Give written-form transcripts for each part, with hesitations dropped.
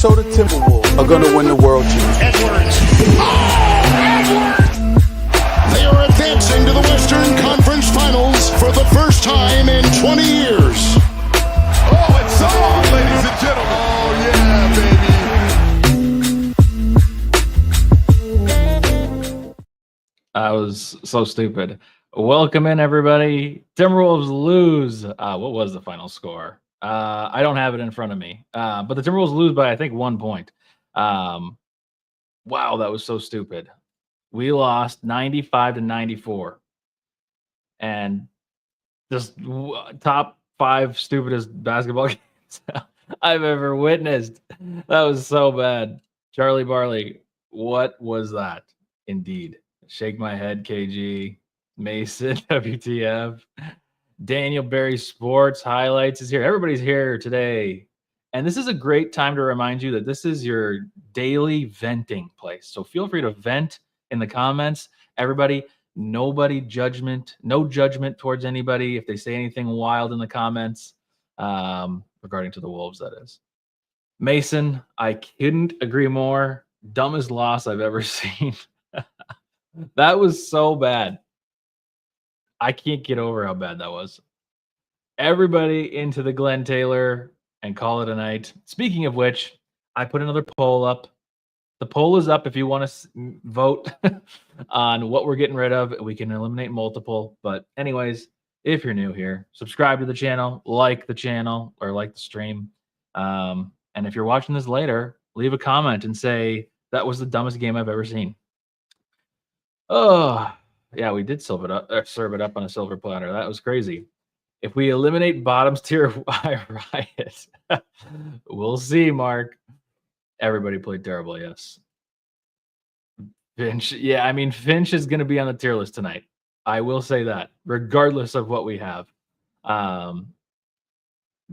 Minnesota Timberwolves are going to win the World Championship. Edwards. They are advancing to the Western Conference Finals for the first time in 20 years. Oh, it's on, ladies and gentlemen. Oh, yeah, baby. That was so stupid. Welcome in, everybody. Timberwolves lose. What was the final score? I don't have it in front of me. But the Timberwolves lose by, I think, 1 point. Wow, that was so stupid. We lost 95-94. And just top 5 stupidest basketball games I've ever witnessed. That was so bad. Charlie Barley, what was that? Indeed. Shake my head, KG. Mason, WTF. Daniel Berry Sports Highlights is here. Everybody's here today. And this is a great time to remind you that this is your daily venting place. So feel free to vent in the comments. Everybody, no judgment towards anybody if they say anything wild in the comments, regarding to the Wolves, that is. Mason, I couldn't agree more. Dumbest loss I've ever seen. That was so bad. I can't get over how bad that was. Everybody into the Glenn Taylor and call it a night. Speaking of which, I put another poll up. The poll is up if you want to vote on what we're getting rid of. We can eliminate multiple. But anyways, if you're new here, subscribe to the channel, like the channel, or like the stream. And if you're watching this later, leave a comment and say, that was the dumbest game I've ever seen. Oh, yeah, we did serve it up on a silver platter. That was crazy. If we eliminate bottoms tier, why riot? We'll see, Mark. Everybody played terrible, yes. Finch, yeah, I mean, Finch is going to be on the tier list tonight. I will say that, regardless of what we have.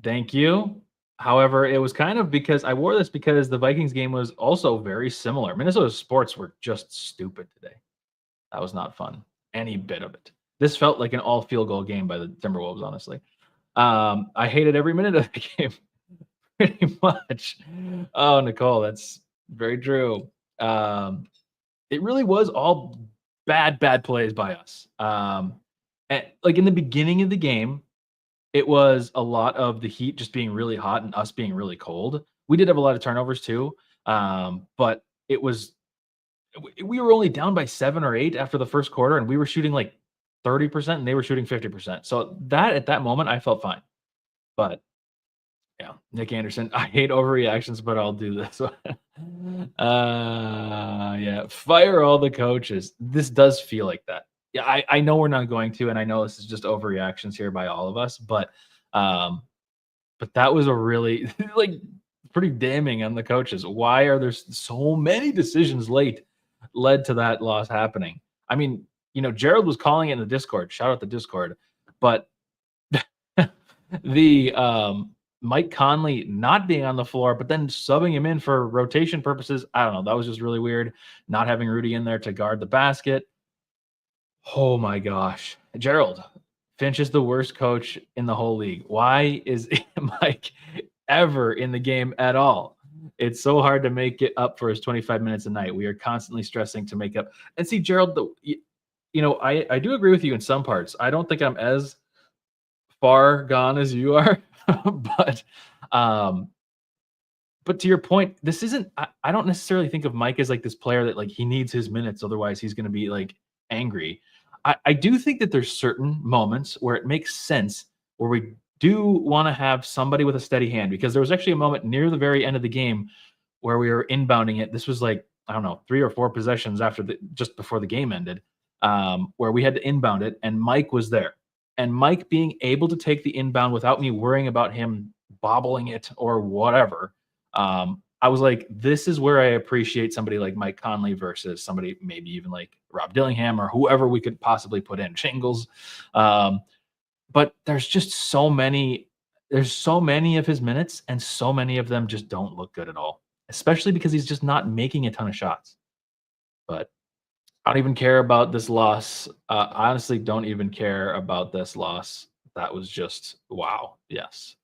Thank you. However, it was kind of because I wore this because the Vikings game was also very similar. Minnesota sports were just stupid today. That was not fun. Any bit of it. This felt like an all field goal game by the Timberwolves, honestly. I hated every minute of the game, pretty much. Oh, Nicole, that's very true. It really was all bad plays by us. And like in the beginning of the game, it was a lot of the Heat just being really hot and us being really cold. We did have a lot of turnovers too, but it was we were only down by 7 or 8 after the first quarter, and we were shooting like 30% and they were shooting 50%. So that at that moment, I felt fine. But yeah, Nick Anderson, I hate overreactions, but I'll do this one. Yeah, fire all the coaches. This does feel like that. Yeah, I know we're not going to, and I know this is just overreactions here by all of us, but that was a really like pretty damning on the coaches. Why are there so many decisions led to that loss happening? I mean, you know, Gerald was calling it in the Discord. Shout out the Discord. But the Mike Conley not being on the floor, but then subbing him in for rotation purposes, I don't know. That was just really weird. Not having Rudy in there to guard the basket. Oh my gosh. Gerald, Finch is the worst coach in the whole league. Why is Mike ever in the game at all? It's so hard to make it up for his 25 minutes a night. We are constantly stressing to make up. And see, Gerald, you know, I do agree with you in some parts. I don't think I'm as far gone as you are, but to your point, this isn't. I don't necessarily think of Mike as like this player that like he needs his minutes, otherwise he's going to be like angry. I do think that there's certain moments where it makes sense where we do want to have somebody with a steady hand, because there was actually a moment near the very end of the game where we were inbounding it. This was like, I don't know, 3 or 4 possessions after just before the game ended, where we had to inbound it, and Mike was there. And Mike being able to take the inbound without me worrying about him bobbling it or whatever, I was like, this is where I appreciate somebody like Mike Conley versus somebody maybe even like Rob Dillingham or whoever we could possibly put in, Shingles. But there's just so many of his minutes, and so many of them just don't look good at all, especially because he's just not making a ton of shots. But I don't even care about this loss. I honestly don't even care about this loss. That was just wow. Yes.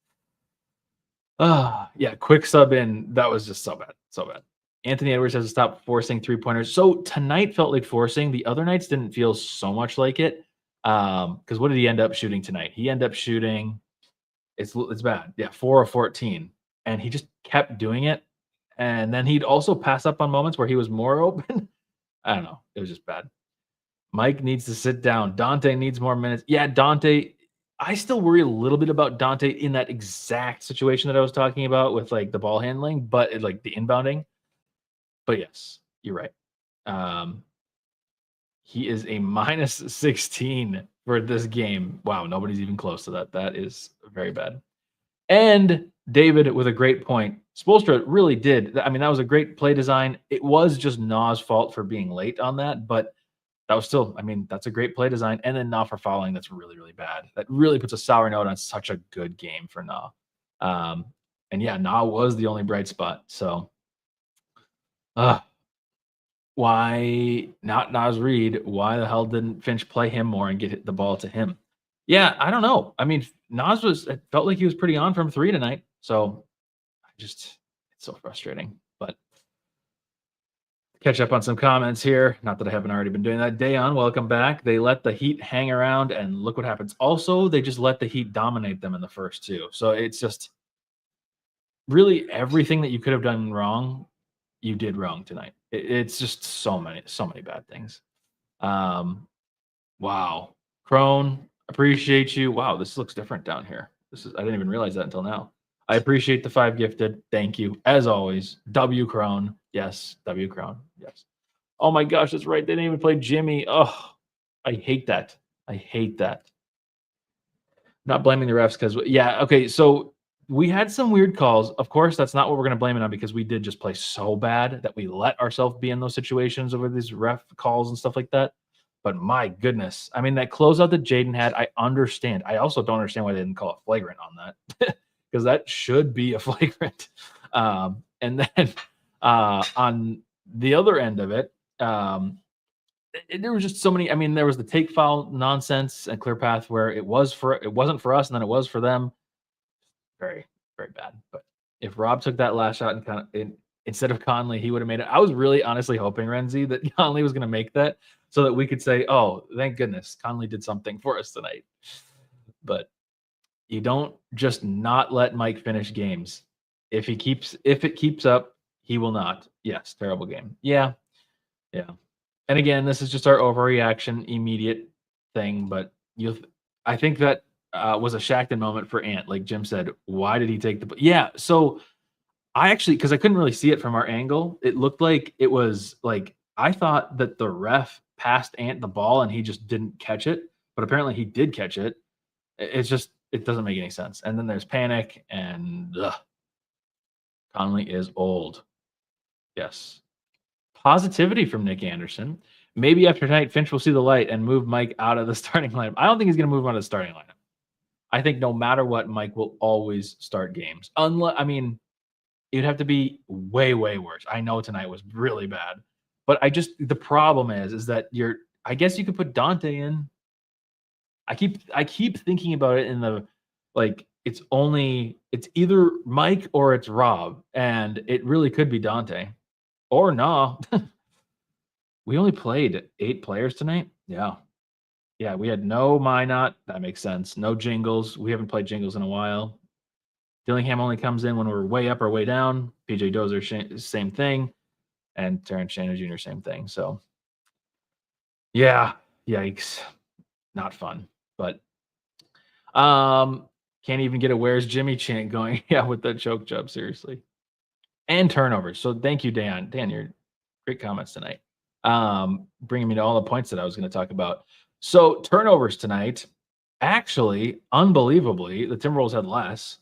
Yeah, quick sub in. That was just so bad. So bad. Anthony Edwards has to stop forcing 3-pointers. So tonight felt like forcing. The other nights didn't feel so much like it. Because what did he end up shooting tonight? He ended up shooting, it's bad. Yeah, 4 of 14. And he just kept doing it. And then he'd also pass up on moments where he was more open. I don't know. It was just bad. Mike needs to sit down. Dante needs more minutes. Yeah, Dante. I still worry a little bit about Dante in that exact situation that I was talking about with like the ball handling, but like the inbounding. But yes, you're right. He is a minus 16 for this game. Wow, nobody's even close to that. That is very bad. And David with a great point. Spoelstra really did. I mean, that was a great play design. It was just Na's fault for being late on that, but that was still, I mean, that's a great play design. And then Na for fouling, that's really, really bad. That really puts a sour note on such a good game for Na. And yeah, Na was the only bright spot. So, why not Nas Reed? Why the hell didn't Finch play him more and get the ball to him? Yeah, I don't know. I mean, Nas it felt like he was pretty on from 3 tonight. So, it's so frustrating. But catch up on some comments here. Not that I haven't already been doing that. Dayon, welcome back. They let the Heat hang around, and look what happens. Also, they just let the Heat dominate them in the first 2. So it's just really everything that you could have done wrong, you did wrong tonight. It's just so many bad things. Wow. Crone, appreciate you. Wow, this looks different down here. I didn't even realize that until now. I appreciate the 5 gifted. Thank you. As always, W Crone. Yes, W Crone. Yes. Oh my gosh, that's right. They didn't even play Jimmy. Oh, I hate that. I hate that. Not blaming the refs because, yeah, okay. So we had some weird calls. Of course, that's not what we're going to blame it on because we did just play so bad that we let ourselves be in those situations over these ref calls and stuff like that. But my goodness, I mean, that closeout that Jaden had, I understand. I also don't understand why they didn't call it flagrant on that because that should be a flagrant. And then on the other end of it, there was just so many. I mean, there was the take foul nonsense and clear path where it wasn't for us, and then it was for them. Very, very bad. But if Rob took that last shot and instead of Conley, he would have made it. I was really honestly hoping, Renzi, that Conley was going to make that so that we could say, "Oh, thank goodness, Conley did something for us tonight." But you don't just not let Mike finish games. If it keeps up, he will not. Yes, terrible game. Yeah. And again, this is just our overreaction, immediate thing. But I think that was a Shackton moment for Ant. Like Jim said, why did he take the? Yeah. So I actually, because I couldn't really see it from our angle, it looked like it was like I thought that the ref passed Ant the ball and he just didn't catch it, but apparently he did catch it. It's just it doesn't make any sense. And then there's panic and Conley is old. Yes. Positivity from Nick Anderson. Maybe after tonight, Finch will see the light and move Mike out of the starting lineup. I don't think he's going to move him out of the starting lineup. I think no matter what, Mike will always start games. I mean, it'd have to be way, way worse. I know tonight was really bad, but the problem is that I guess you could put Dante in. I keep thinking about it in the like it's either Mike or it's Rob, and it really could be Dante or no. We only played 8 players tonight. Yeah, we had no Minot. That makes sense. No Jingles. We haven't played Jingles in a while. Dillingham only comes in when we're way up or way down. PJ Dozer, same thing. And Terrence Shannon Jr., same thing. So, yeah, yikes. Not fun. But can't even get a "Where's Jimmy" chant going. Yeah, with that choke job, seriously. And turnovers. So thank you, Dan. Dan, you're great comments tonight. Bringing me to all the points that I was going to talk about. So turnovers tonight, actually, unbelievably, the Timberwolves had less.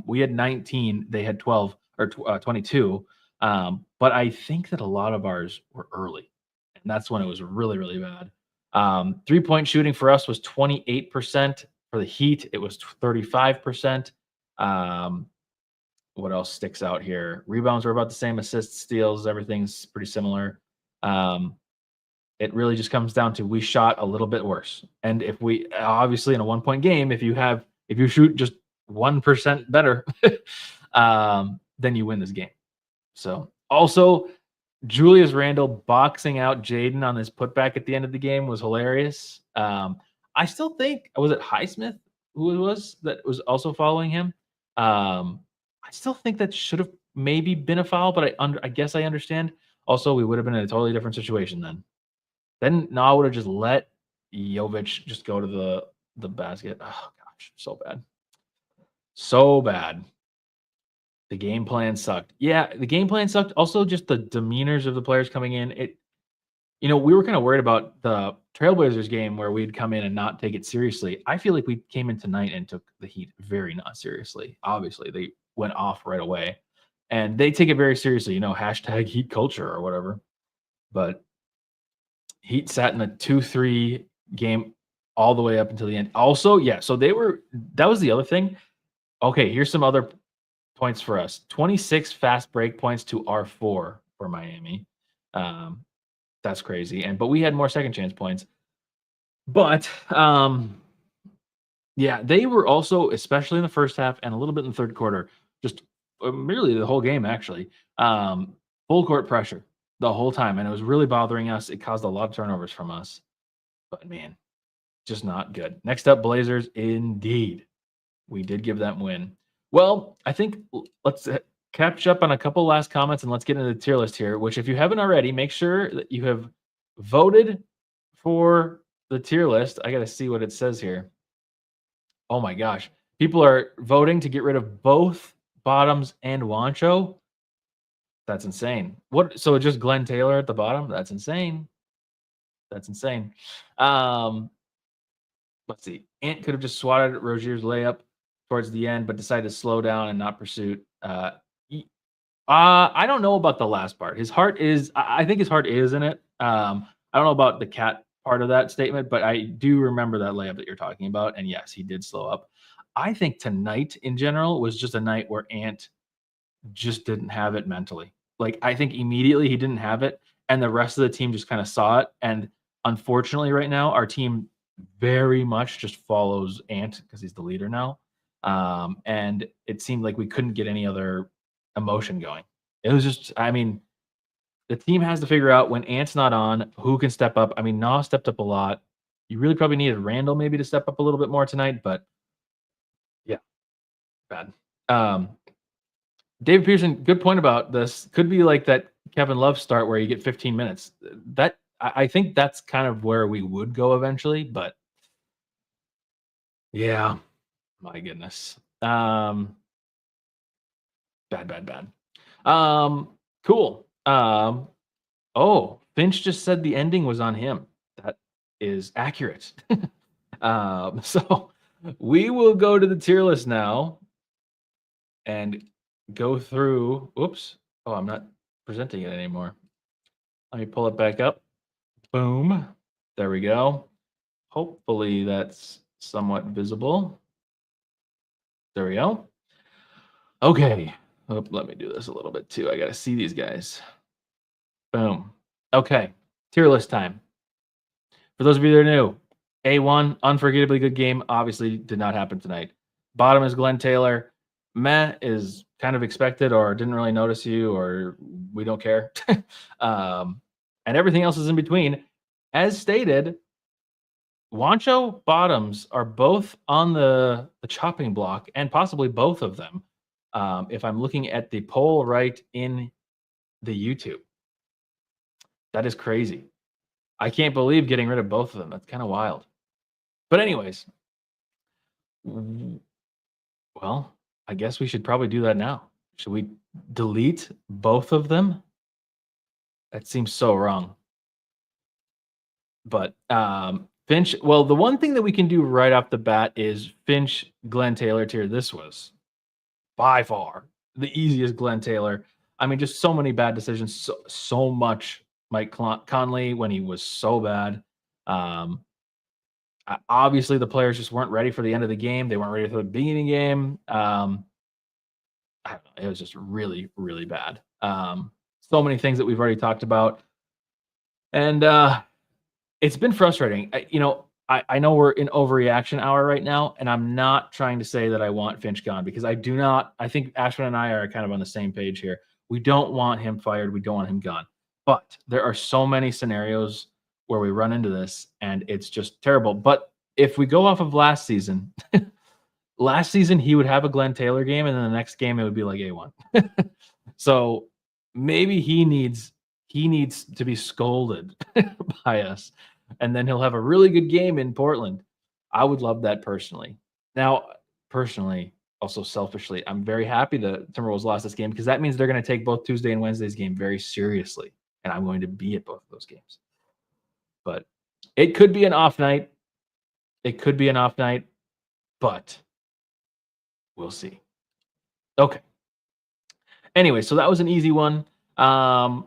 We had 19, they had 12 or 22. But I think that a lot of ours were early, and that's when it was really, really bad. 3-point shooting for us was 28%. For the Heat, it was 35%. What else sticks out here? Rebounds were about the same. Assists, steals, everything's pretty similar. It really just comes down to we shot a little bit worse. And if we obviously in a 1-point game, if you shoot just 1% better, then you win this game. So also, Julius Randle boxing out Jaden on this putback at the end of the game was hilarious. I still think, was it Highsmith who it was that was also following him? I still think that should have maybe been a foul, but I guess I understand. Also, we would have been in a totally different situation then. Then no, I would have just let Jovic just go to the basket. Oh gosh, so bad. So bad. The game plan sucked. Yeah, the game plan sucked. Also, just the demeanors of the players coming in. We were kind of worried about the Trailblazers game where we'd come in and not take it seriously. I feel like we came in tonight and took the Heat very not seriously. Obviously, they went off right away, and they take it very seriously. Hashtag Heat culture or whatever. But Heat sat in a 2-3 game all the way up until the end. Also, yeah, so that was the other thing. Okay, here's some other points for us. 26 fast break points to R4 for Miami. That's crazy. But we had more second chance points. But yeah, they were also, especially in the first half and a little bit in the third quarter, just merely the whole game actually, full court pressure the whole time, and it was really bothering us. It caused a lot of turnovers from us. But man, just not good. Next up, Blazers. Indeed, we did give that win. Well, I think let's catch up on a couple last comments and let's get into the tier list here, which if you haven't already, make sure that you have voted for the tier list. I got to see what it says here. Oh my gosh. People are voting to get rid of both Bottoms and Wancho. That's insane. So just Glenn Taylor at the bottom? That's insane. That's insane. Let's see. Ant could have just swatted Rozier's layup towards the end, but decided to slow down and not pursue. I don't know about the last part. His heart is, I think his heart is in it. I don't know about the cat part of that statement, but I do remember that layup that you're talking about. And yes, he did slow up. I think tonight in general was just a night where Ant just didn't have it mentally. Like, I think immediately he didn't have it, and the rest of the team just kind of saw it. And unfortunately, right now, our team very much just follows Ant because he's the leader now. And it seemed like we couldn't get any other emotion going. It was just, the team has to figure out when Ant's not on, who can step up. Nah stepped up a lot. You really probably needed Randall maybe to step up a little bit more tonight, but yeah, bad. David Pearson, good point about this. Could be like that Kevin Love start where you get 15 minutes. I think that's kind of where we would go eventually, but yeah, my goodness. Bad. Cool. Finch just said the ending was on him. That is accurate. So we will go to the tier list now and go through. Oops. Oh, I'm not presenting it anymore. Let me pull it back up. Boom. There we go. Hopefully that's somewhat visible. There we go. Okay. Let me do this a little bit too. I got to see these guys. Boom. Okay. Tier list time. For those of you that are new, A1, unforgettably good game. Obviously did not happen tonight. Bottom is Glenn Taylor. Meh is kind of expected or didn't really notice you or we don't care. And everything else is in between. As stated, Wancho, Bottoms are both on the chopping block and possibly both of them. If I'm looking at the poll right in the YouTube. That is crazy. I can't believe getting rid of both of them. That's kind of wild. But anyways, well, I guess we should probably do that now. Should we delete both of them? That seems so wrong. But Finch, well, the one thing that we can do right off the bat is Finch, Glenn Taylor tier. This was by far the easiest Glenn Taylor. Just so many bad decisions, so much Mike Conley when he was so bad. Obviously, the players just weren't ready for the end of the game. They weren't ready for the beginning game. It was just really, really bad. So many things that we've already talked about. And it's been frustrating. I know we're in overreaction hour right now, and I'm not trying to say that I want Finch gone because I do not. I think Ashwin and I are kind of on the same page here. We don't want him fired. We don't want him gone. But there are so many scenarios where we run into this, and it's just terrible. But if we go off of last season, last season he would have a Glenn Taylor game, and then the next game it would be like A1. So maybe he needs to be scolded by us, and then he'll have a really good game in Portland. I would love that personally. Now, personally, also selfishly, I'm very happy the Timberwolves lost this game because that means they're going to take both Tuesday and Wednesday's game very seriously, and I'm going to be at both of those games. But it could be an off night. It could be an off night, but we'll see. Okay. Anyway, so that was an easy one. I'm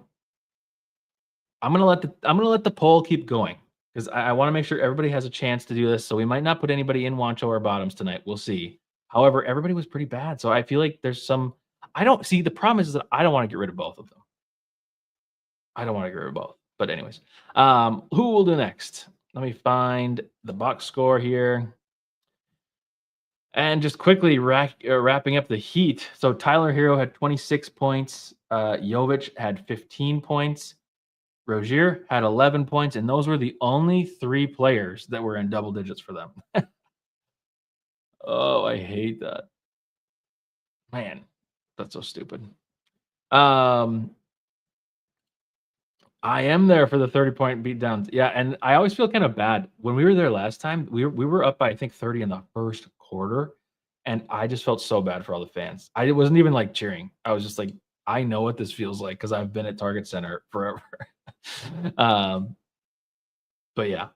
gonna let the poll keep going because I want to make sure everybody has a chance to do this. So we might not put anybody in Wancho or Bottoms tonight. We'll see. However, everybody was pretty bad, so I feel like there's some. I don't see the problem is that I don't want to get rid of both of them. I don't want to get rid of both. But anyways, who will do next? Let me find the box score here. And just quickly wrapping up the Heat. So Tyler Hero had 26 points. Jovic had 15 points. Rozier had 11 points. And those were the only 3 players that were in double digits for them. Oh, I hate that. Man, that's so stupid. I am there for the 30-point beatdowns. Yeah, and I always feel kind of bad. When we were there last time, we were up by, I think, 30 in the first quarter, and I just felt so bad for all the fans. I wasn't even, like, cheering. I was just like, I know what this feels like because I've been at Target Center forever. But, yeah.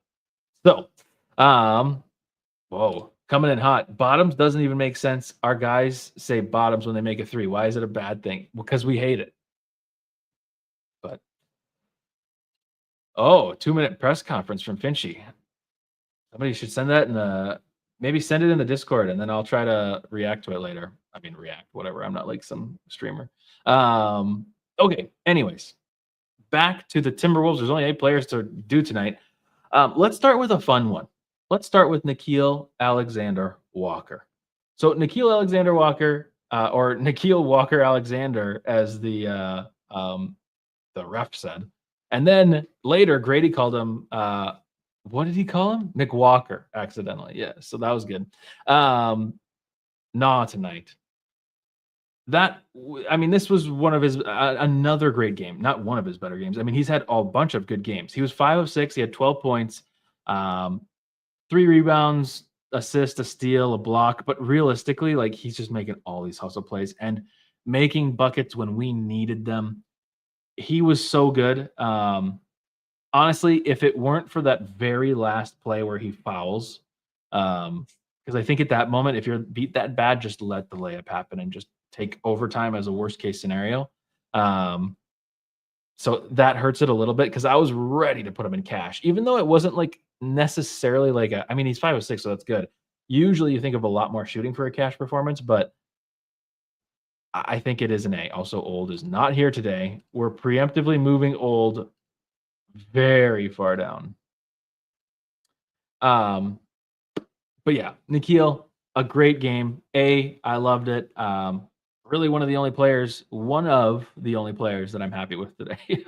So, whoa, coming in hot. Bottoms doesn't even make sense. Our guys say bottoms when they make a 3. Why is it a bad thing? Because we hate it. But oh, 2-minute press conference from Finchy. Somebody should send that in the maybe send it in the Discord, and then I'll try to react to it later. I mean, react, whatever. I'm not like some streamer. Okay. Anyways, back to the Timberwolves. There's only 8 players to do tonight. Let's start with a fun one. Let's start with Nickeil Alexander-Walker. So Nickeil Alexander-Walker, or Nickeil Walker-Alexander, as the ref said. And then later, Grady called him, what did he call him? Nick Walker, accidentally. Yeah, so that was good. Nah, tonight. This was one of his, another great game. Not one of his better games. I mean, he's had a bunch of good games. He was 5 of 6. He had 12 points, 3 rebounds, assist, a steal, a block. But realistically, like, he's just making all these hustle plays and making buckets when we needed them. He was so good. Honestly, if it weren't for that very last play where he fouls, because I think at that moment, if you're beat that bad, just let the layup happen and just take overtime as a worst case scenario. So that hurts it a little bit because I was ready to put him in cash, even though it wasn't like necessarily like he's 5 of 6, so that's good. Usually you think of a lot more shooting for a cash performance, but I think it is an A. Also, Old is not here today. We're preemptively moving Old very far down. But yeah, Nickeil, a great game. I loved it. Really one of the only players that I'm happy with today.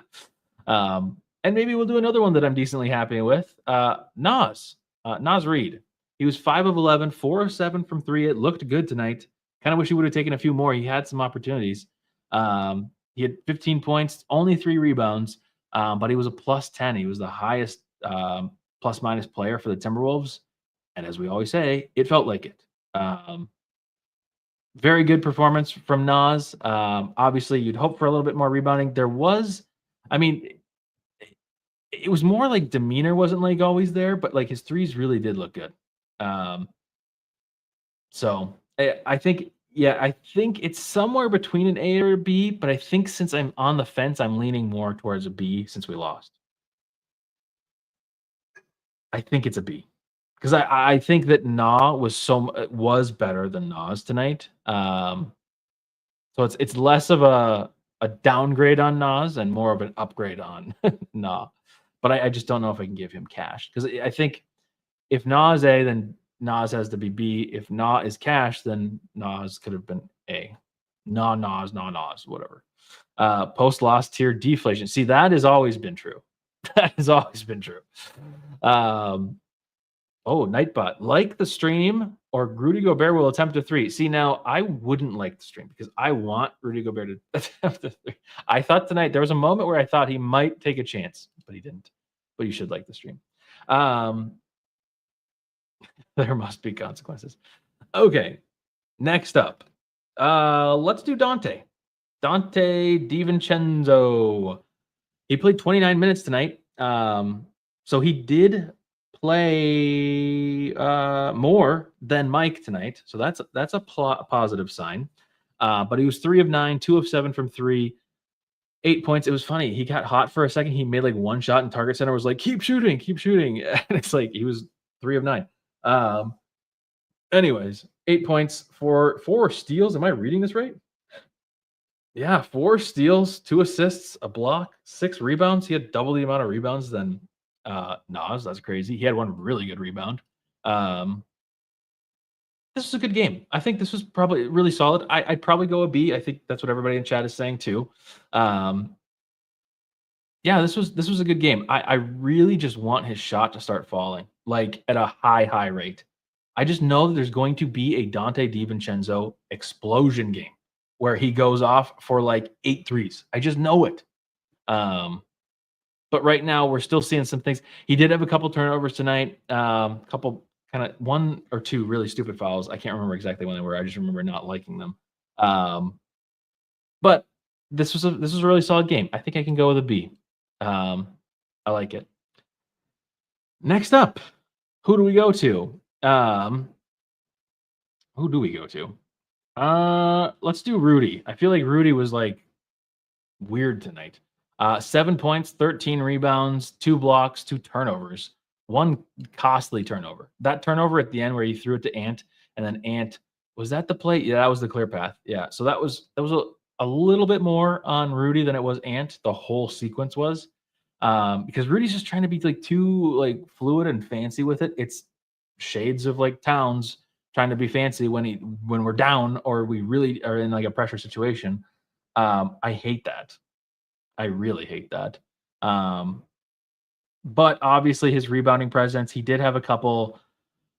And maybe we'll do another one that I'm decently happy with. Nas Reed. He was 5 of 11, 4 of 7 from 3. It looked good tonight. Kind of wish he would have taken a few more. He had some opportunities. He had 15 points, only 3 rebounds, but he was a +10. He was the highest plus-minus player for the Timberwolves. And as we always say, it felt like it. Very good performance from Nas. Obviously, you'd hope for a little bit more rebounding. There was, it was more like demeanor wasn't like always there, but like his threes really did look good. So I think it's somewhere between an A or a B, but I think since I'm on the fence, I'm leaning more towards a B since we lost. I think it's a B because I think that Na was better than Nas tonight. So it's less of a downgrade on Nas and more of an upgrade on Na. But I just don't know if I can give him cash because I think If Nas A, then Nas has to be B. If Na is Cash, then Nas could have been A. Nas, whatever. Post-loss tier deflation. See, that has always been true. That has always been true. Nightbot. Like the stream, or Rudy Gobert will attempt a 3. See, now, I wouldn't like the stream because I want Rudy Gobert to attempt a 3. I thought tonight, there was a moment where I thought he might take a chance, but he didn't. But you should like the stream. There must be consequences. Okay, next up. Let's do Dante. Dante DiVincenzo. He played 29 minutes tonight. So he did play more than Mike tonight. So that's a positive sign. But he was 3 of 9, 2 of 7 from 3, 8 points. It was funny. He got hot for a second. He made like one shot, and Target Center was like, keep shooting. And it's like he was 3 of 9. Anyways, 8 points for 4 steals. Am I reading this right? Yeah, 4 steals, 2 assists, a block, 6 rebounds. He had double the amount of rebounds than Nas. That's crazy. He had one really good rebound. This was a good game. I think this was probably really solid. I'd probably go a B. I think that's what everybody in chat is saying too. Yeah, this was a good game. I really just want his shot to start falling, like at a high rate. I just know that there's going to be a Dante DiVincenzo explosion game where he goes off for like 8 threes. I just know it. But right now we're still seeing some things. He did have a couple turnovers tonight. Couple kind of 1 or 2 really stupid fouls. I can't remember exactly when they were. I just remember not liking them. But this was a really solid game. I think I can go with a B. I like it. Next up, who do we go to? Let's do Rudy. I feel like Rudy was like weird tonight. 7 points, 13 rebounds, 2 blocks, 2 turnovers, 1 costly turnover. That turnover at the end where he threw it to Ant, and then Ant, was that the play? Yeah, that was the clear path. Yeah, so that was a little bit more on Rudy than it was Ant. The whole sequence was because Rudy's just trying to be like too like fluid and fancy with it. It's shades of like Towns trying to be fancy when we're down or we really are in like a pressure situation. I hate that. I really hate that. But obviously his rebounding presence, he did have a couple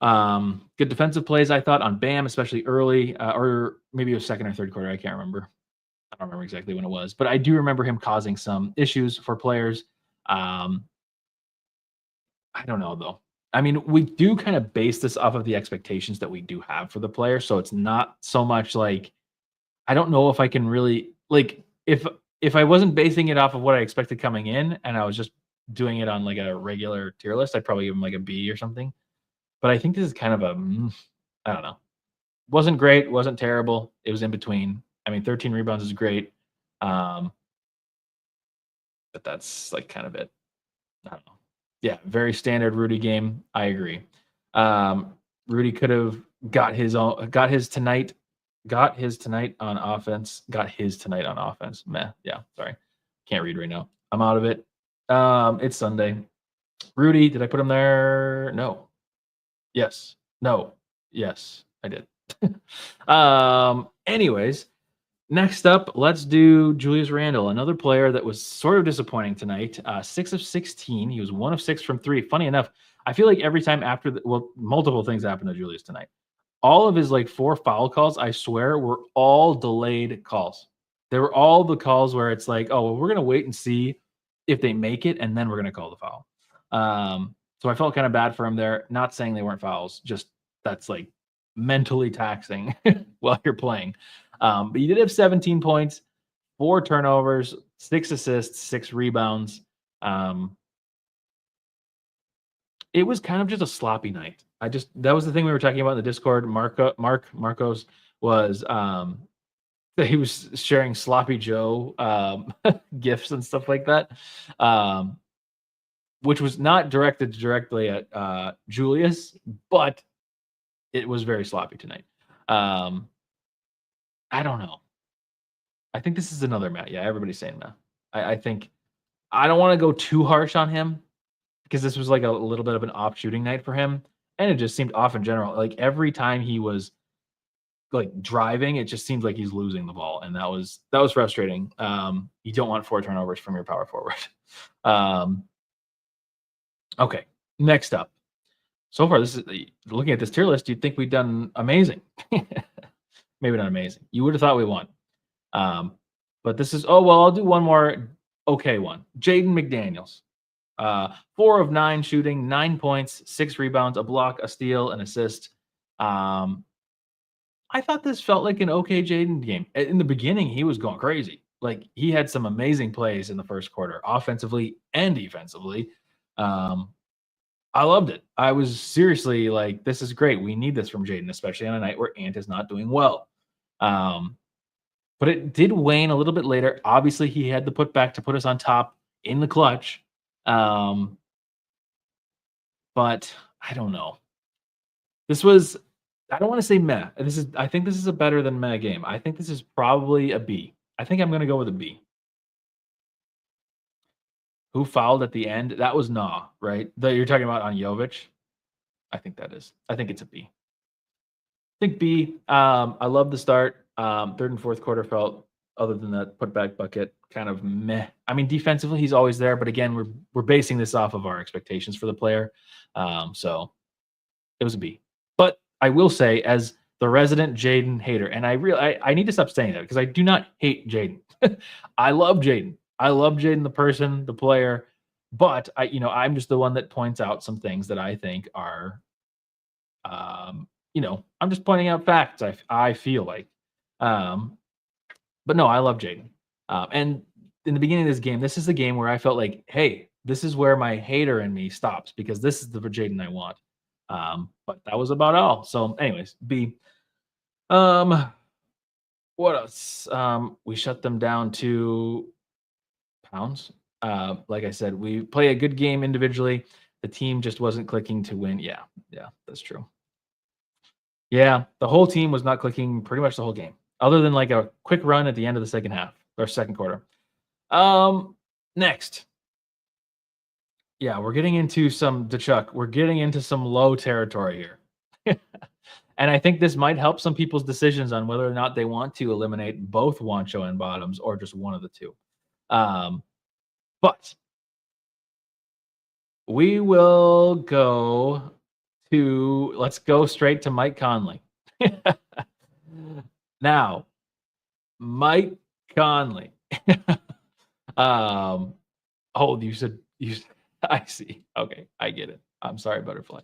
good defensive plays, I thought, on Bam, especially early, or maybe it was second or third quarter. I can't remember. I don't remember exactly when it was, but I do remember him causing some issues for players. I don't know though. I mean, we do kind of base this off of the expectations that we do have for the player. So it's not so much like, I don't know if I can really like, if I wasn't basing it off of what I expected coming in and I was just doing it on like a regular tier list, I'd probably give him like a B or something. But I think this is kind of I don't know. Wasn't great, wasn't terrible. It was in between. I mean, 13 rebounds is great. But that's like kind of it. I don't know. Yeah, very standard Rudy game. I agree. Rudy could have got his tonight on offense. Meh. Yeah, sorry. Can't read right now. I'm out of it. It's Sunday. Rudy, did I put him there? No. Yes. No. Yes, I did. Anyways, next up, let's do Julius Randle, another player that was sort of disappointing tonight. 6 of 16. He was 1 of 6 from 3. Funny enough, I feel like every time after multiple things happened to Julius tonight. All of his like 4 foul calls, I swear, were all delayed calls. They were all the calls where it's like, oh, well, we're gonna wait and see if they make it, and then we're gonna call the foul. So I felt kind of bad for him there. Not saying they weren't fouls, just that's like mentally taxing while you're playing. But he did have 17 points, 4 turnovers, 6 assists, 6 rebounds. It was kind of just a sloppy night. That was the thing we were talking about in the Discord. Marcos was that he was sharing sloppy Joe gifts and stuff like that. Which was not directed directly at Julius, but it was very sloppy tonight. I don't know. I think this is another Matt. Yeah, everybody's saying that. I think I don't want to go too harsh on him because this was like a little bit of an off shooting night for him. and it just seemed off in general. Like every time he was like driving, it just seemed like he's losing the ball, and that was frustrating. You don't want 4 turnovers from your power forward. Okay, next up. So far, this is looking at this tier list. You'd think we've done amazing. Maybe not amazing. You would have thought we won. But this is I'll do one more okay one. Jaden McDaniels. 4 of 9 shooting, 9 points, 6 rebounds, a block, a steal, an assist. I thought this felt like an okay Jaden game. In the beginning, he was going crazy. Like he had some amazing plays in the first quarter, offensively and defensively. I loved it. I was seriously like, this is great. We need this from Jaden, especially on a night where Ant is not doing well. But it did wane a little bit later. Obviously, he had the putback to put us on top in the clutch. But I don't know. This was, I don't want to say meh. I think this is a better than meh game. I think this is probably a B. I think I'm going to go with a B. Who fouled at the end? That was Nah, right? That you're talking about on Jovic? I think that is. I think it's a B. I think B. I love the start. Third and fourth quarter felt, other than that putback bucket, kind of meh. I mean, defensively, he's always there, but again, we're basing this off of our expectations for the player. So it was a B. But I will say, as the resident Jaden hater, and I need to stop saying that because I do not hate Jaden. I love Jaden. I love Jaden, the person, the player, but I'm just the one that points out some things that I think are, I'm just pointing out facts. I feel like, but no, I love Jaden. And in the beginning of this game, this is the game where I felt like, hey, this is where my hater in me stops because this is the Jaden I want. But that was about all. So, anyways, B. What else? We shut them down to pounds. Like I said, we play a good game individually. The team just wasn't clicking to win. Yeah, that's true. Yeah, the whole team was not clicking pretty much the whole game, other than like a quick run at the end of the second half or second quarter. Next. Yeah, we're getting into some We're getting into some low territory here. And I think this might help some people's decisions on whether or not they want to eliminate both Wancho and Bottoms or just one of the two. But we will let's go straight to Mike Conley. Now, Mike Conley. I see. Okay, I get it. I'm sorry, Butterfly.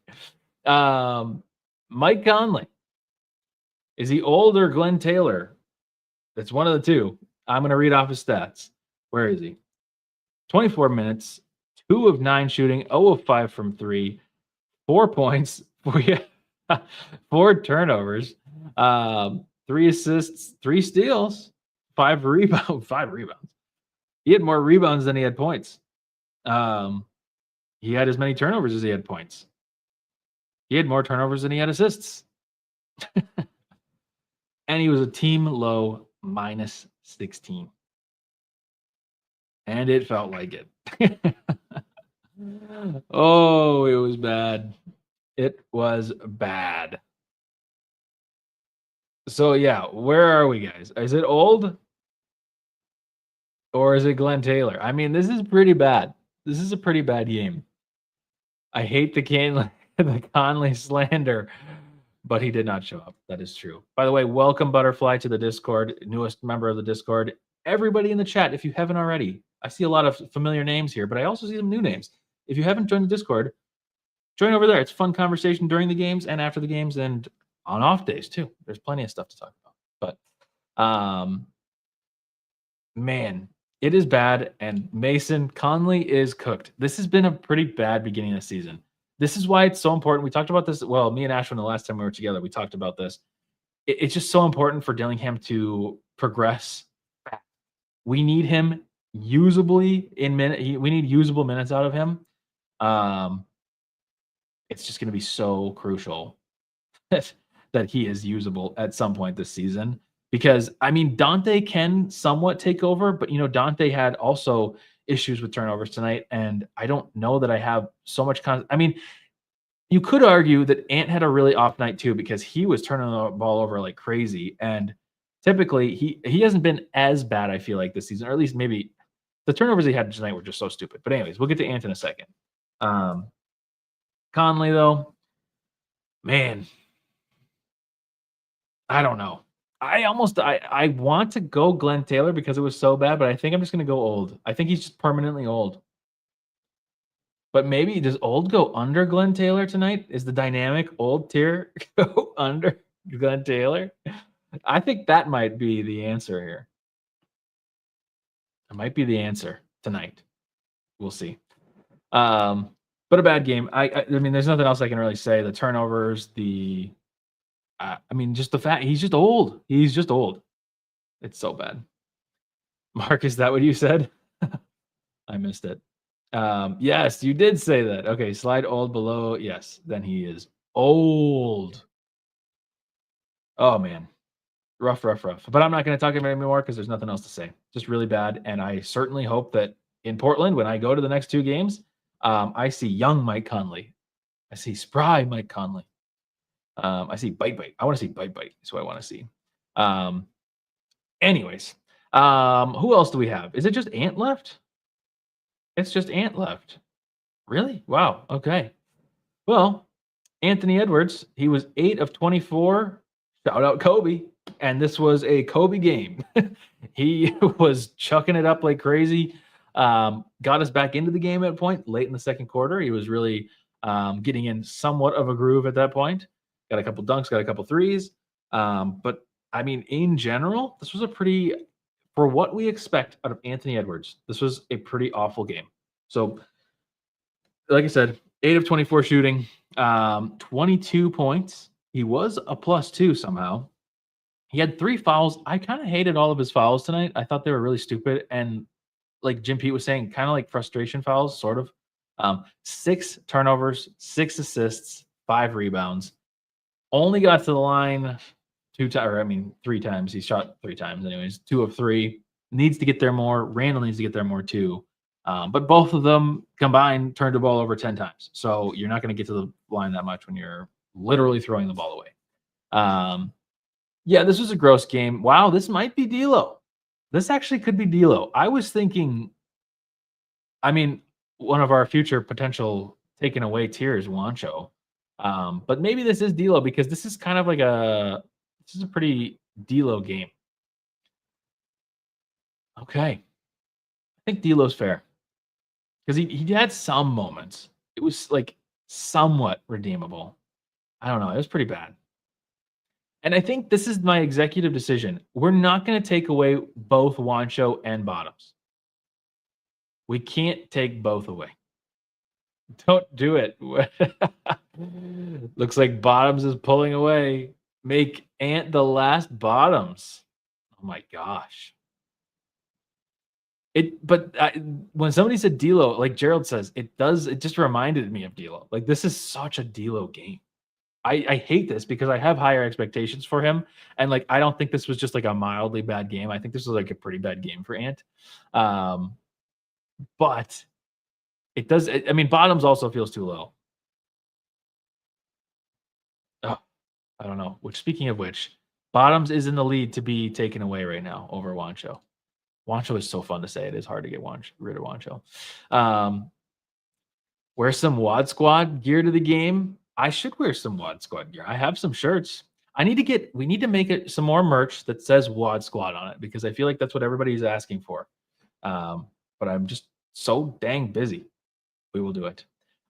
Mike Conley. Is he old or Glenn Taylor? It's one of the two. I'm going to read off his stats. Where is he? 24 minutes, 2 of 9 shooting, 0 of 5 from 3, 4 points, 4 turnovers, 3 assists, 3 steals, 5 rebounds. He had more rebounds than he had points. He had as many turnovers as he had points. He had more turnovers than he had assists. And he was a team low -16. And it felt like it. Oh, it was bad. It was bad. So, yeah, where are we, guys? Is it old? Or is it Glenn Taylor? I mean, this is pretty bad. This is a pretty bad game. I hate the Conley slander, but he did not show up. That is true. By the way, welcome, Butterfly, to the Discord, newest member of the Discord. Everybody in the chat, if you haven't already, I see a lot of familiar names here, but I also see some new names. If you haven't joined the Discord, join over there. It's fun conversation during the games and after the games and on off days too. There's plenty of stuff to talk about. But man, it is bad, and Mason Conley is cooked. This has been a pretty bad beginning of the season. This is why it's so important. We talked about this. Well, me and Ashwin, the last time we were together, we talked about this. It's just so important for Dillingham to progress. We need him usably we need usable minutes out of him. It's just going to be so crucial that he is usable at some point this season. Because, I mean, Dante can somewhat take over, but, Dante had also issues with turnovers tonight, and I don't know that I have so much I mean, You could argue that Ant had a really off night too because he was turning the ball over like crazy, and typically he hasn't been as bad, I feel like, this season, or at least maybe the turnovers he had tonight were just so stupid. But anyways, we'll get to Ant in a second. Conley, though, man, I don't know. I want to go Glenn Taylor because it was so bad, but I think I'm just gonna go old. I think he's just permanently old. But maybe does old go under Glenn Taylor tonight? Is the dynamic old tier go under Glenn Taylor? I think that might be the answer here. It might be the answer tonight. We'll see. But a bad game. I mean, there's nothing else I can really say. The turnovers, I mean, just the fact he's just old. He's just old. It's so bad. Mark, is that what you said? I missed it. Yes, you did say that. Okay, slide old below. Yes, then he is old. Oh man, rough. But I'm not going to talk about it anymore because there's nothing else to say. Just really bad. And I certainly hope that in Portland, when I go to the next 2 games, I see young Mike Conley. I see spry Mike Conley. I see bite. I want to see bite. That's what I want to see. Anyways, who else do we have? Is it just Ant left? It's just Ant left. Really? Wow. Okay. Well, Anthony Edwards, he was 8 of 24. Shout out Kobe. And this was a Kobe game. He was chucking it up like crazy. Got us back into the game at a point late in the second quarter. He was really getting in somewhat of a groove at that point. Got a couple dunks, got a couple threes. But I mean, in general, this was a pretty, for what we expect out of Anthony Edwards, this was a pretty awful game. So, like I said, 8 of 24 shooting, 22 points. He was a +2 somehow. He had 3 fouls. I kind of hated all of his fouls tonight. I thought they were really stupid. And like Jim Pete was saying, kind of like frustration fouls, sort of. 6 turnovers, 6 assists, 5 rebounds. Only got to the line 3 times. He shot 3 times, anyways. 2 of 3. Needs to get there more. Randall needs to get there more too. But both of them combined turned the ball over 10 times. So you're not going to get to the line that much when you're literally throwing the ball away. Yeah, this was a gross game. Wow, this might be D'Lo. This actually could be D'Lo. I was thinking, I mean, one of our future potential taken away tiers, Juancho. But maybe this is D'Lo because this is kind of like this is a pretty D'Lo game. Okay. I think D'Lo's fair. Because he had some moments. It was like somewhat redeemable. I don't know. It was pretty bad. And I think this is my executive decision. We're not going to take away both Juancho and Bottoms. We can't take both away. Don't do it. Looks like Bottoms is pulling away. Make Ant the last Bottoms. Oh my gosh. But when somebody said D'Lo, like Gerald says, it just reminded me of D'Lo. Like this is such a D'Lo game. I hate this because I have higher expectations for him. And like, I don't think this was just like a mildly bad game. I think this was like a pretty bad game for Ant. But it does. I mean, Bottoms also feels too low. Oh, I don't know. Speaking of which, Bottoms is in the lead to be taken away right now over Juancho. Juancho is so fun to say. It is hard to get rid of Juancho. Wear some WOD Squad gear to the game. I should wear some WOD Squad gear. I have some shirts. We need to make some more merch that says WOD Squad on it because I feel like that's what everybody's asking for. But I'm just so dang busy. We will do it.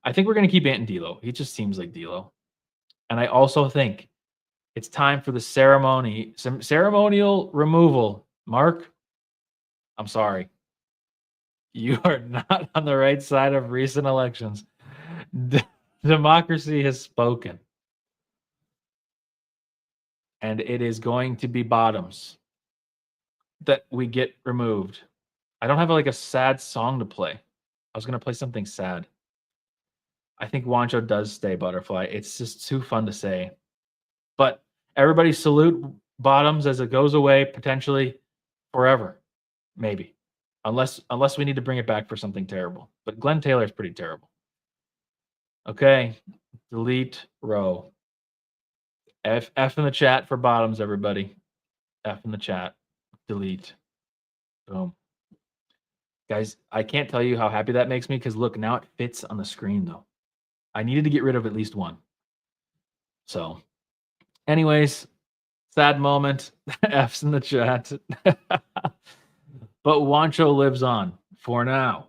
I think we're going to keep Ant and D'Lo. He just seems like D'Lo. And I also think it's time for some ceremonial removal. Mark, I'm sorry. You are not on the right side of recent elections. Democracy has spoken. And it is going to be Bottoms that we get removed. I don't have like a sad song to play. I was going to play something sad. I think Juancho does stay Butterfly. It's just too fun to say. But everybody salute Bottoms as it goes away potentially forever. Maybe. Unless we need to bring it back for something terrible. But Glenn Taylor is pretty terrible. Okay. Delete row. F in the chat for bottoms, everybody. F in the chat. Delete. Boom. Guys, I can't tell you how happy that makes me because look, now it fits on the screen though. I needed to get rid of at least one. So, anyways, sad moment. F's in the chat. But Wancho lives on for now.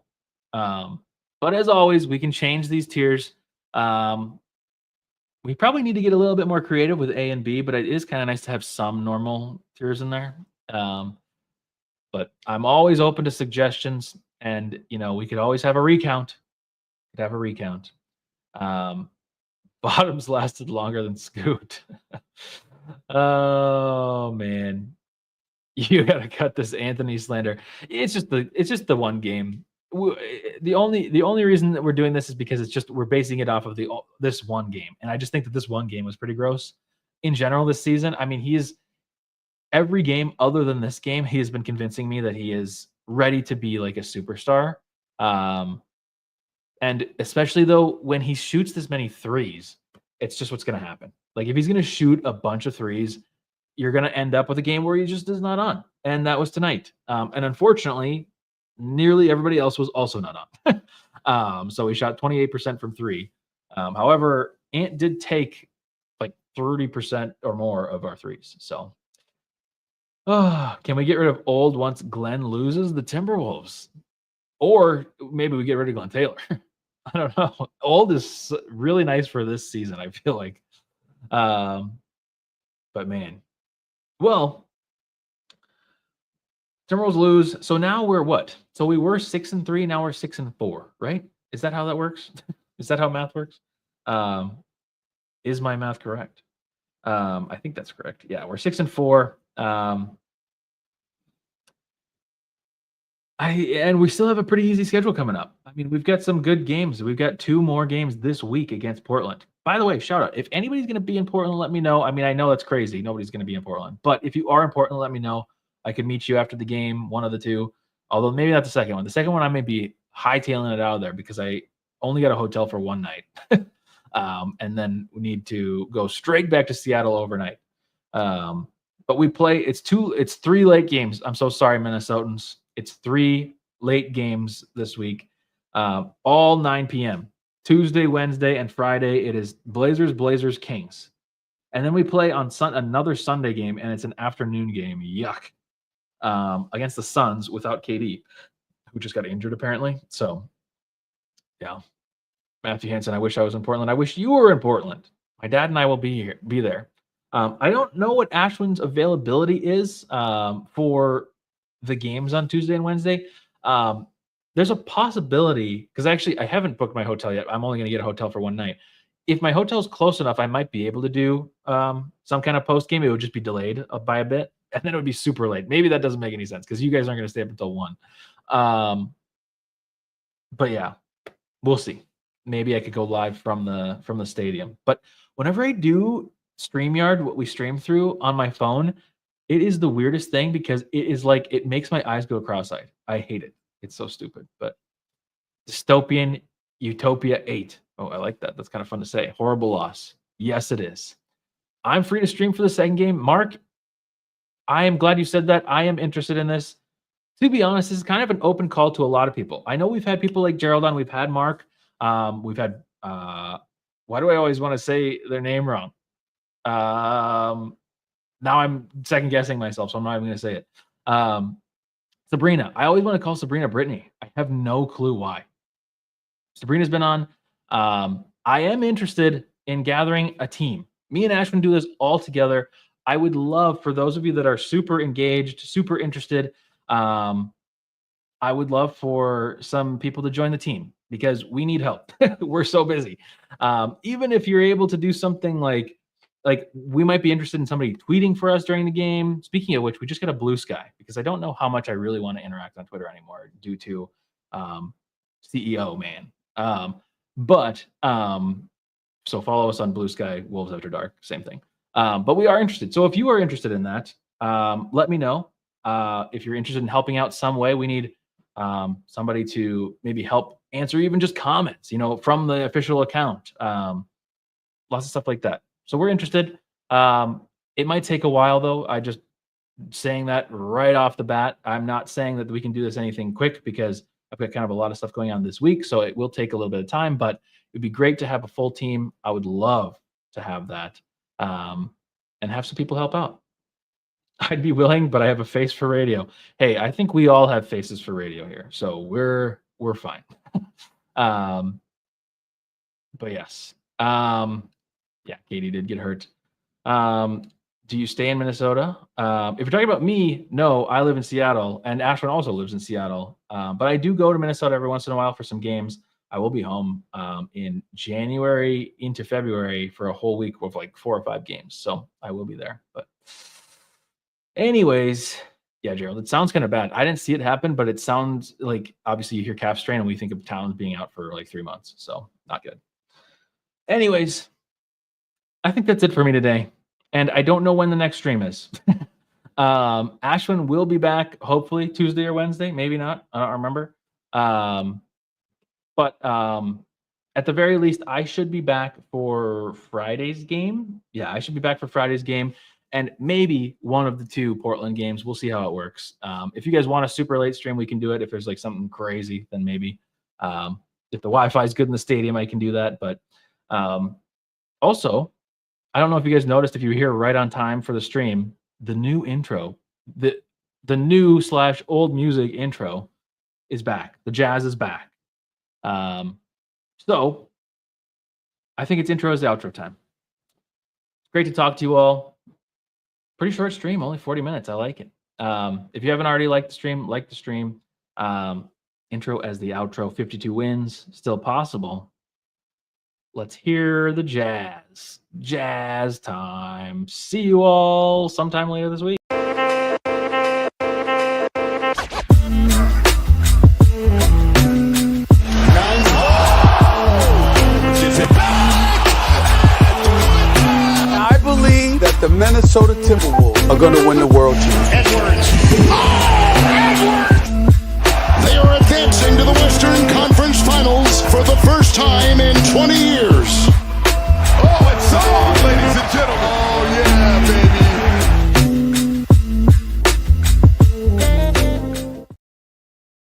But as always, we can change these tiers. We probably need to get a little bit more creative with A and B, but it is kind of nice to have some normal tiers in there. But I'm always open to suggestions, and we could always have a recount. Bottoms lasted longer than Scoot. Oh man, you gotta cut this Anthony slander. It's just the one game. The only reason that we're doing this is because it's just we're basing it off of this one game, and I just think that this one game was pretty gross. In general, this season, I mean, he is every game other than this game, he has been convincing me that he is ready to be like a superstar. And especially though, when he shoots this many threes, it's just what's going to happen. Like if he's going to shoot a bunch of threes, you're going to end up with a game where he just is not on. And that was tonight. And unfortunately, nearly everybody else was also not on. So he shot 28% from three. However, Ant did take like 30% or more of our threes. So can we get rid of Old once Glenn loses the Timberwolves? Or maybe we get rid of Glenn Taylor. I don't know. Old is really nice for this season, I feel like. But man. Well, Timberwolves lose. So now we're what? So we were 6-3, now we're 6-4, right? Is that how that works? Is that how math works? Is my math correct? I think that's correct. Yeah, we're 6-4. And we still have a pretty easy schedule coming up. I mean, we've got some good games. We've got 2 more games this week against Portland. By the way, shout out. If anybody's going to be in Portland, let me know. I mean, I know that's crazy. Nobody's going to be in Portland. But if you are in Portland, let me know. I could meet you after the game, one of the two. Although maybe not the second one. The second one, I may be hightailing it out of there because I only got a hotel for one night. And then we need to go straight back to Seattle overnight. But we play, it's 3 late games. I'm so sorry, Minnesotans. It's 3 late games this week, all 9 p.m. Tuesday, Wednesday, and Friday. It is Blazers, Kings. And then we play on another Sunday game, and it's an afternoon game. Yuck. Against the Suns without KD, who just got injured apparently. So, yeah. Matthew Hansen, I wish I was in Portland. I wish you were in Portland. My dad and I will be there. I don't know what Ashwin's availability is for the games on Tuesday and Wednesday. There's a possibility, because actually I haven't booked my hotel yet. I'm only going to get a hotel for one night. If my hotel's close enough, I might be able to do some kind of post game. It would just be delayed by a bit, and then it would be super late. Maybe that doesn't make any sense because you guys aren't going to stay up until 1. But yeah, we'll see. Maybe I could go live from the stadium. But whenever I do StreamYard, what we stream through on my phone, it is the weirdest thing because it is like it makes my eyes go cross-eyed. I hate it. It's so stupid. But Dystopian Utopia 8. Oh, I like that. That's kind of fun to say. Horrible loss. Yes, it is. I'm free to stream for the second game. Mark, I am glad you said that. I am interested in this. To be honest, this is kind of an open call to a lot of people. I know we've had people like Gerald on. We've had Mark. We've had, why do I always want to say their name wrong? Now I'm second guessing myself, so I'm not even going to say it. Sabrina. I always want to call Sabrina Brittany. I have no clue why. Sabrina's been on. I am interested in gathering a team. Me and Ashwin do this all together. I would love for those of you that are super engaged, super interested. I would love for some people to join the team because we need help. We're so busy. Even if you're able to do something like we might be interested in somebody tweeting for us during the game. Speaking of which, we just got a Blue Sky because I don't know how much I really want to interact on Twitter anymore due to CEO man. So follow us on Blue Sky, Wolves After Dark, same thing. But we are interested. So if you are interested in that, let me know. If you're interested in helping out some way, we need somebody to maybe help answer even just comments, from the official account. Lots of stuff like that. So we're interested. It might take a while, though. I just saying that right off the bat. I'm not saying that we can do this anything quick because I've got kind of a lot of stuff going on this week. So it will take a little bit of time, but it'd be great to have a full team. I would love to have that and have some people help out. I'd be willing, but I have a face for radio. Hey, I think we all have faces for radio here, so we're fine. But yes, yeah, Katie did get hurt. Do you stay in Minnesota? If you're talking about me, no, I live in Seattle, and Ashwin also lives in Seattle. But I do go to Minnesota every once in a while for some games. I will be home in January into February for a whole week of like 4 or 5 games. So I will be there. But anyways, yeah, Gerald, it sounds kind of bad. I didn't see it happen, but it sounds like obviously you hear calf strain and we think of Towns being out for like 3 months. So not good. Anyways, I think that's it for me today. And I don't know when the next stream is. Ashwin will be back hopefully Tuesday or Wednesday. Maybe not. I don't remember. But at the very least, I should be back for Friday's game. Yeah, I should be back for Friday's game. And maybe one of the 2 Portland games. We'll see how it works. If you guys want a super late stream, we can do it. If there's like something crazy, then maybe. If the Wi-Fi is good in the stadium, I can do that. But also, I don't know if you guys noticed, if you were here right on time for the stream, the new intro, the new / old music intro is back. The jazz is back. So I think it's intro is the outro time. It's great to talk to you all. Pretty short stream, only 40 minutes. I like it. If you haven't already liked the stream, like the stream. Intro as the outro, 52 wins, still possible. Let's hear the jazz. Jazz time. See you all sometime later this week. I believe that the Minnesota Timberwolves are going to win the World Championship. Edwards. Oh, Edwards! They are advancing to the Western